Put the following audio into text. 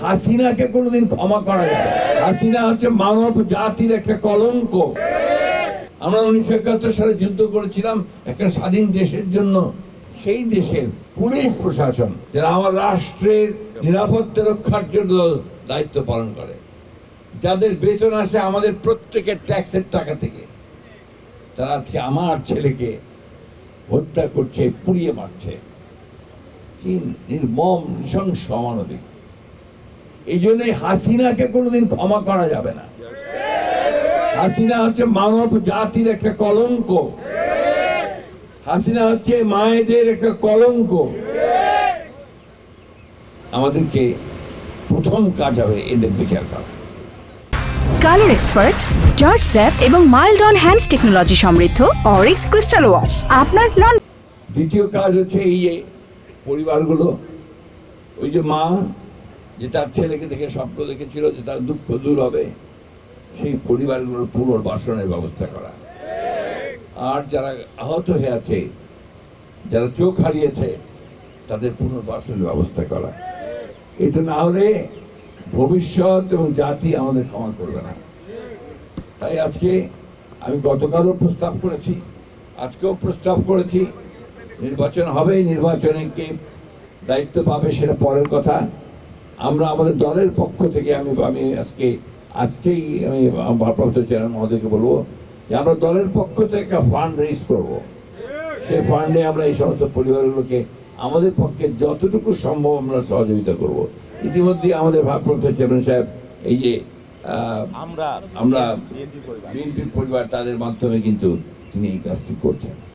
হাসিনাকে কোনোদিন ক্ষমা করা যায়? হাসিনা হচ্ছে মানব জাতির একটা কলঙ্ক। আমরা 1971 সালে যুদ্ধ করেছিলাম একটা স্বাধীন দেশের জন্য। সেই দেশের পুলিশ প্রশাসন যারা আমার রাষ্ট্রের নিরাপত্তা রক্ষার জন্য দায়িত্ব পালন করে, যাদের বেতন আসে আমাদের প্রত্যেকের ট্যাক্সের টাকা থেকে, তারা আজকে আমার ছেলেকে হত্যা করছে, পুড়িয়ে মারছে। কি নির্মম, নৃশংস, অমানবিক। এই জন্যই হাসিনাকে কোনোদিন ক্ষমা করা যাবে না। হাসিনা হচ্ছে মানব জাতির একটা কলঙ্ক। হাসিনা হচ্ছে মায়েদের একটা কলঙ্ক। আমাদেরকে প্রথম কাজ হবে এদের বিচার করা। কালার এক্সপার্ট, জর্জ স্যাপ এবং মাইল্ড অন হ্যান্ডস টেকনোলজি সমৃদ্ধ অরিক্স ক্রিস্টাল ওয়াশ আপনার নন। দ্বিতীয় কাজ হচ্ছে এই যে পরিবারগুলো, ওই যে মা যে তার ছেলেকে দেখে স্বপ্ন দেখেছিল যে তার দুঃখ দূর হবে, সেই পরিবারগুলোর পুনর্বাসনের ব্যবস্থা করা। আর যারা আহত হয়ে আছে, যারা চোখ হারিয়েছে, তাদের পুনর্বাসনের ব্যবস্থা করা। এটা না হলে ভবিষ্যৎ এবং জাতি আমাদের ক্ষমা করবে না। তাই আজকে আমি গতকালও প্রস্তাব করেছি, আজকেও প্রস্তাব করেছি, নির্বাচন হবে, নির্বাচনে কে দায়িত্ব পাবে সেটা পরের কথা। আমরা আমাদের দলের পক্ষ থেকে আমি আজকেই আমি ভারপ্রাপ্ত চেয়ারম্যান মহোদয়কে বলবো যে আমরা দলের পক্ষ থেকে একটা ফান্ড রেজ করব। সেই ফান্ডে আমরা এই সমস্ত পরিবারগুলোকে আমাদের পক্ষে যতটুকু সম্ভব আমরা সহযোগিতা করব। ইতিমধ্যে আমাদের ভারপ্রাপ্ত চেয়ারম্যান সাহেব এই যে আমরা বিএনপি পরিবার, তাদের মাধ্যমে কিন্তু তিনি এই কাজটি করছেন।